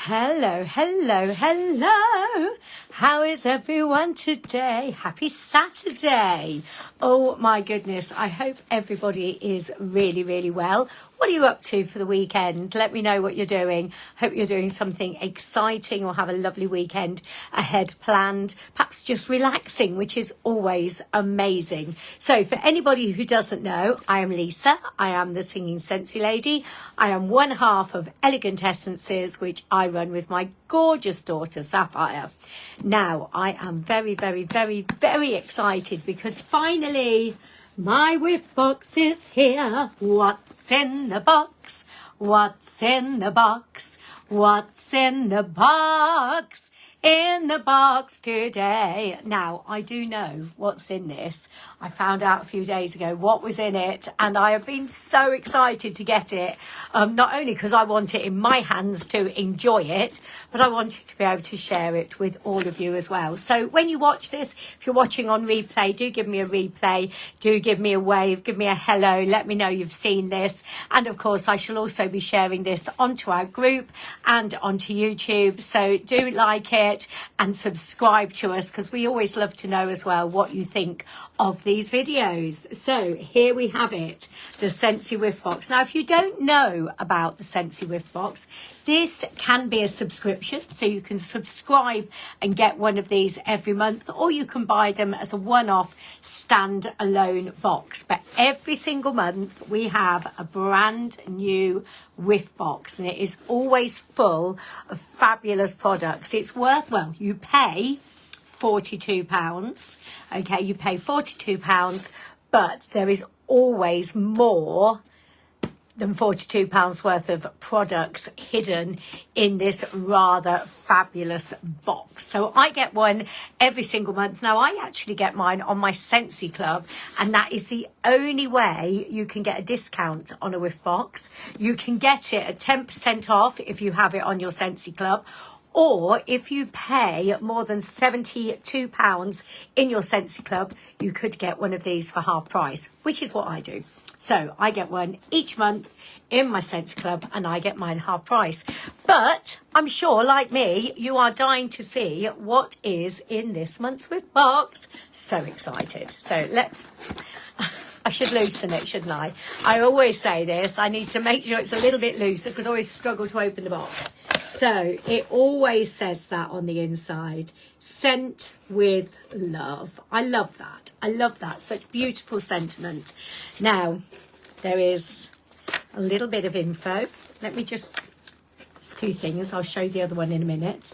Hello, hello, hello. How is everyone today? Happy Saturday. Oh my goodness. I hope everybody is really, really well. What are you up to for the weekend? Let me know what you're doing. Hope you're doing something exciting or have a lovely weekend ahead planned. Perhaps just relaxing, which is always amazing. So for anybody who doesn't know, I am Lisa. I am the singing Scentsy lady. I am one half of Elegant Essences, which I run with my gorgeous daughter, Sapphire. Now, I am very, very, very, very excited because finally my Whiff box is here. What's in the box? What's in the box? What's in the box? In the box today. Now, I do know what's in this. I found out a few days ago what was in it, and I have been so excited to get it. Not only because I want it in my hands to enjoy it, but I wanted to be able to share it with all of you as well. So when you watch this, if you're watching on replay, do give me a replay. Do give me a wave. Give me a hello. Let me know you've seen this. And of course, I shall also be sharing this onto our group and onto YouTube. So do like it and subscribe to us, because we always love to know as well what you think of these videos. So here we have it, the Scentsy Whiff box. Now, if you don't know about the Scentsy Whiff box, this can be a subscription, so you can subscribe and get one of these every month, or you can buy them as a one-off stand-alone box. But every single month we have a brand new Whiff box, and it is always full of fabulous products. It's worth, well, you pay £42. Okay, you pay £42, but there is always more than £42 worth of products hidden in this rather fabulous box. So I get one every single month. Now, I actually get mine on my Scentsy Club, and that is the only way you can get a discount on a Whiff box. You can get it at 10% off if you have it on your Scentsy Club, or if you pay more than £72 in your Scentsy Club, you could get one of these for half price, which is what I do. So I get one each month in my Scentsy Club, and I get mine half price. But I'm sure, like me, you are dying to see what is in this month's Whiff box. So excited. So I should loosen it, shouldn't I? I always say this. I need to make sure it's a little bit looser because I always struggle to open the box. So it always says that on the inside. Scent with love. I love that. I love that. Such beautiful sentiment. Now, there is a little bit of info. Let me just... It's two things. I'll show you the other one in a minute.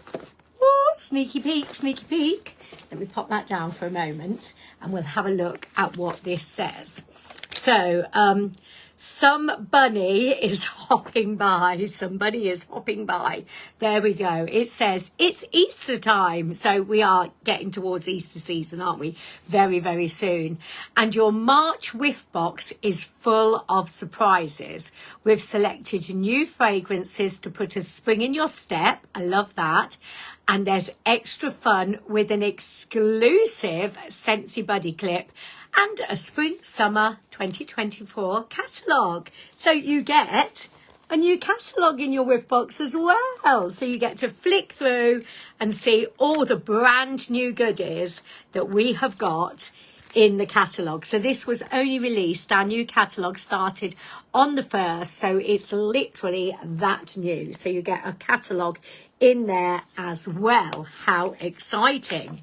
Oh, sneaky peek, sneaky peek. Let me pop that down for a moment, and we'll have a look at what this says. So, some bunny is hopping by. Somebody is hopping by. There we go. It says it's Easter time. So we are getting towards Easter season, aren't we? Very, very soon. And your March Whiff box is full of surprises. We've selected new fragrances to put a spring in your step. I love that. And there's extra fun with an exclusive Scentsy Buddy clip and a Spring-Summer 2024 catalogue. So you get a new catalogue in your Whiff box as well. So you get to flick through and see all the brand new goodies that we have got in the catalogue. So this was only released, our new catalogue started on the 1st, so it's literally that new. So you get a catalogue in there as well. How exciting.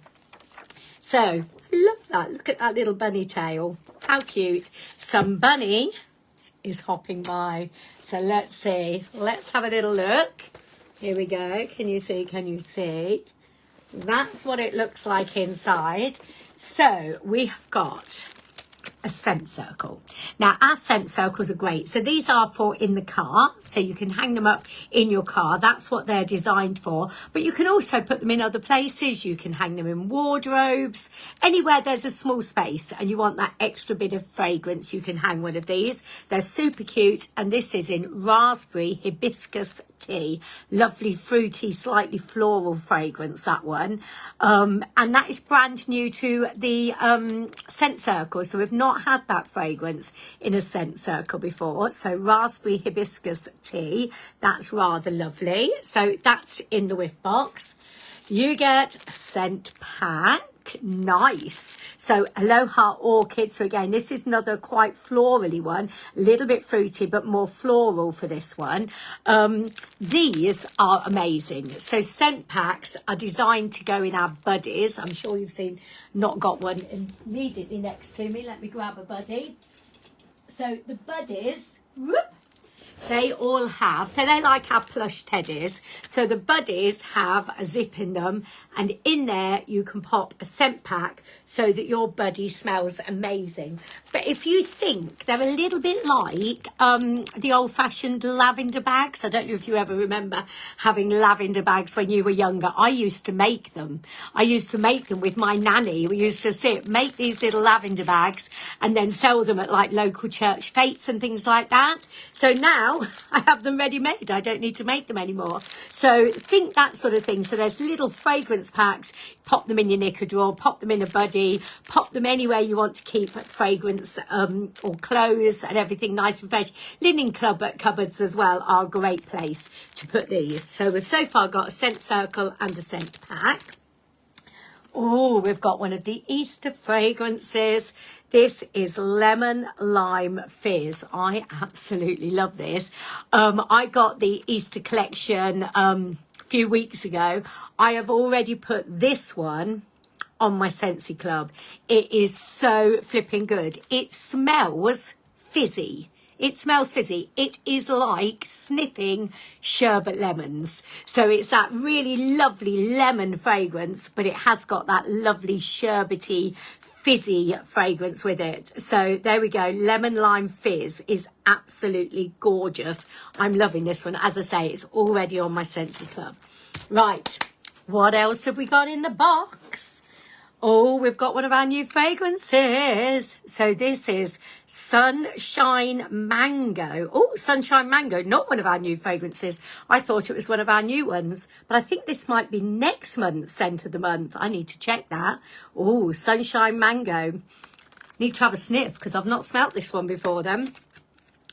So love that. Look at that little bunny tail. How cute. Some bunny is hopping by. So let's see. Let's have a little look. Here we go. Can you see? Can you see? That's what it looks like inside. So we have got a scent circle. Now, our scent circles are great. So these are for in the car. So you can hang them up in your car. That's what they're designed for. But you can also put them in other places. You can hang them in wardrobes. Anywhere there's a small space and you want that extra bit of fragrance, you can hang one of these. They're super cute. And this is in raspberry hibiscus tea. Lovely, fruity, slightly floral fragrance, that one. And that is brand new to the scent circle. So we've not not had that fragrance in a scent circle before. So raspberry hibiscus tea, that's rather lovely. So that's in the Whiff box. You get a scent pack. Nice. So Aloha Orchid. So again, this is another quite florally one, a little bit fruity, but more floral for this one. These are amazing. So scent packs are designed to go in our buddies. I'm sure you've seen, not got one immediately next to me. Let me grab a buddy. So the buddies, whoop, they all have, so they're like our plush teddies. So the buddies have a zip in them, and in there you can pop a scent pack so that your buddy smells amazing. But if you think they're a little bit like the old-fashioned lavender bags. I don't know if you ever remember having lavender bags when you were younger. I used to make them. I used to make them with my nanny. We used to make these little lavender bags and then sell them at like local church fetes and things like that. So now I have them ready made. I don't need to make them anymore. So think that sort of thing. So there's little fragrance packs. Pop them in your knicker drawer, pop them in a buddy, pop them anywhere you want to keep fragrance or clothes and everything nice and fresh. Linen cupboards as well are a great place to put these. So we've so far got a scent circle and a scent pack. Oh, we've got one of the Easter fragrances. This is Lemon Lime Fizz. I absolutely love this. I got the Easter collection a few weeks ago. I have already put this one on my Scentsy Club. It is so flipping good. It smells fizzy. It smells fizzy. It is like sniffing sherbet lemons. So it's that really lovely lemon fragrance, but it has got that lovely sherbety, fizzy fragrance with it. So there we go. Lemon Lime Fizz is absolutely gorgeous. I'm loving this one. As I say, it's already on my Scentsy Club. Right. What else have we got in the box? Oh, we've got one of our new fragrances. So this is Sunshine Mango. Oh, Sunshine Mango, not one of our new fragrances. I thought it was one of our new ones, but I think this might be next month's scent of the month. I need to check that. Oh, Sunshine Mango. Need to have a sniff because I've not smelt this one before then.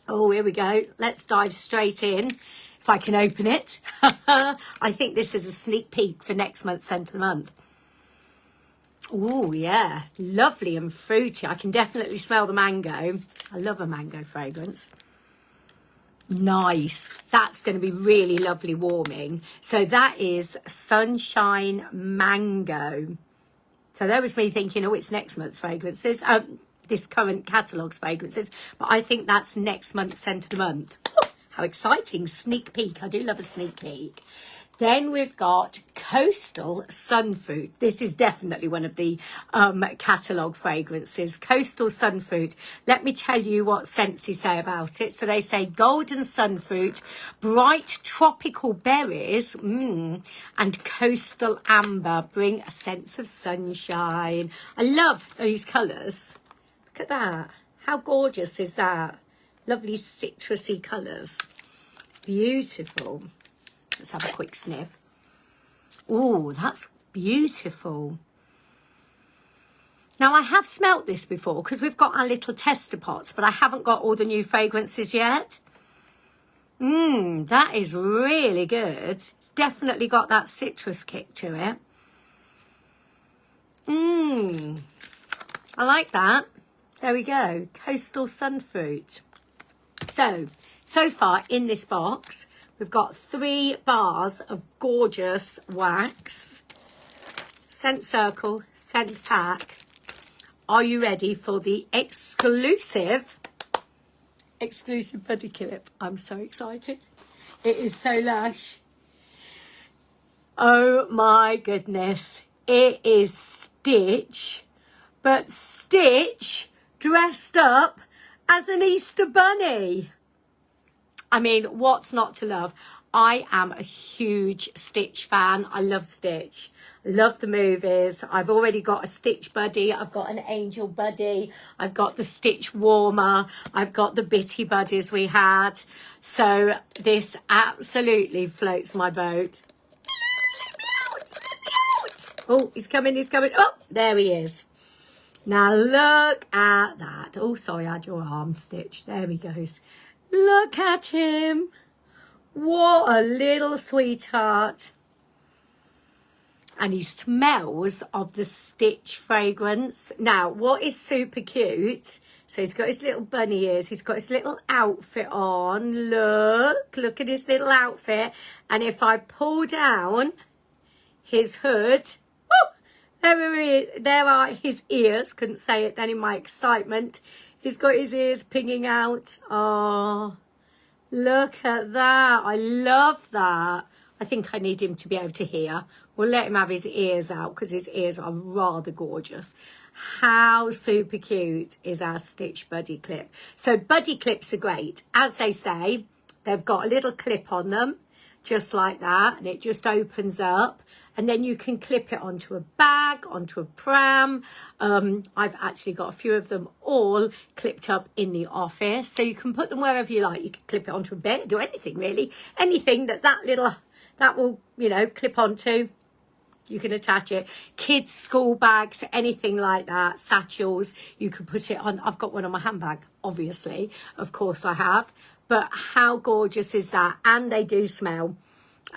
Oh, here we go. Let's dive straight in. If I can open it. I think this is a sneak peek for next month's scent of the month. Oh, yeah. Lovely and fruity. I can definitely smell the mango. I love a mango fragrance. Nice. That's going to be really lovely warming. So that is Sunshine Mango. So there was me thinking, oh, it's next month's fragrances. This current catalogue's fragrances. But I think that's next month's scent of the month. Oh, how exciting. Sneak peek. I do love a sneak peek. Then we've got Coastal Sunfruit. This is definitely one of the catalogue fragrances. Coastal Sunfruit. Let me tell you what Scentsy say about it. So they say golden sunfruit, bright tropical berries, and coastal amber bring a sense of sunshine. I love these colours. Look at that. How gorgeous is that? Lovely citrusy colours. Beautiful. Let's have a quick sniff. Oh, that's beautiful. Now, I have smelt this before because we've got our little tester pots, but I haven't got all the new fragrances yet. That is really good. It's definitely got that citrus kick to it. I like that. There we go. Coastal Sunfruit. So far in this box, we've got 3 bars of gorgeous wax, scent circle, scent pack. Are you ready for the exclusive buddy clip? I'm so excited. It is so lush. Oh my goodness. It is Stitch, but Stitch dressed up as an Easter bunny. I mean, what's not to love? I am a huge Stitch fan. I love Stitch. I love the movies. I've already got a Stitch buddy. I've got an Angel buddy. I've got the Stitch warmer. I've got the Bitty buddies we had. So this absolutely floats my boat. Oh, he's coming. Oh, there he is. Now look at that. Oh, sorry, I had your arm stitched. There he goes. Look at him. What a little sweetheart. And he smells of the stitch fragrance. Now, what is super cute, so he's got his little bunny ears, he's got his little outfit on. Look at his little outfit. And if I pull down his hood, oh, there are his ears. Couldn't say it then in my excitement. He's got his ears pinging out. Oh, look at that. I love that. I think I need him to be able to hear. We'll let him have his ears out because his ears are rather gorgeous. How super cute is our Stitch Buddy Clip? So Buddy Clips are great. As they say, they've got a little clip on them, just like that, and it just opens up. And then you can clip it onto a bag, onto a pram. I've actually got a few of them all clipped up in the office. So you can put them wherever you like. You can clip it onto a bed, do anything really. Anything that will, you know, clip onto. You can attach it. Kids' school bags, anything like that. Satchels, you can put it on. I've got one on my handbag, obviously. Of course I have. But how gorgeous is that? And they do smell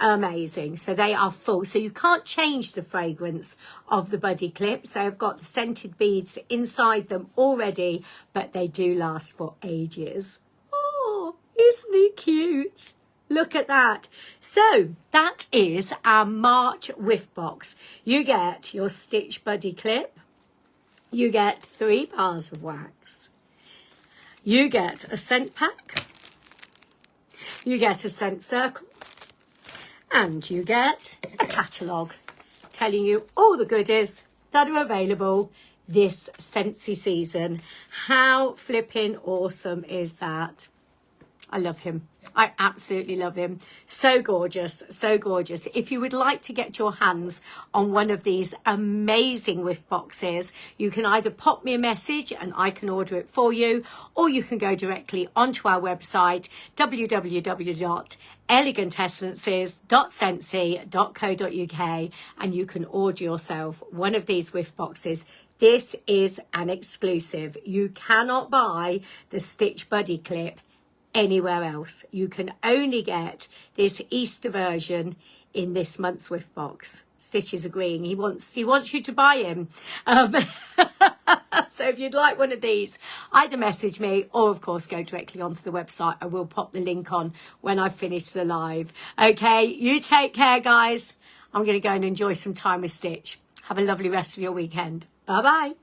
amazing. So they are full. So you can't change the fragrance of the Buddy Clips. They've got the scented beads inside them already, but they do last for ages. Oh, isn't he cute? Look at that. So that is our March Whiff box. You get your Stitch Buddy Clip. You get 3 bars of wax. You get a scent pack. You get a scent circle. And you get a catalogue telling you all the goodies that are available this Scentsy season. How flipping awesome is that? I love him. I absolutely love him. So gorgeous, so gorgeous. If you would like to get your hands on one of these amazing Whiff boxes, you can either pop me a message and I can order it for you, or you can go directly onto our website, www.elegantessences.scentsy.co.uk, and you can order yourself one of these Whiff boxes. This is an exclusive. You cannot buy the Stitch Buddy Clip anywhere else. You can only get this Easter version in this month's Whiff box. Stitch is agreeing. He wants you to buy him. So if you'd like one of these, either message me or of course go directly onto the website. I will pop the link on when I finish the live. Okay, you take care, guys. I'm going to go and enjoy some time with Stitch. Have a lovely rest of your weekend. Bye bye.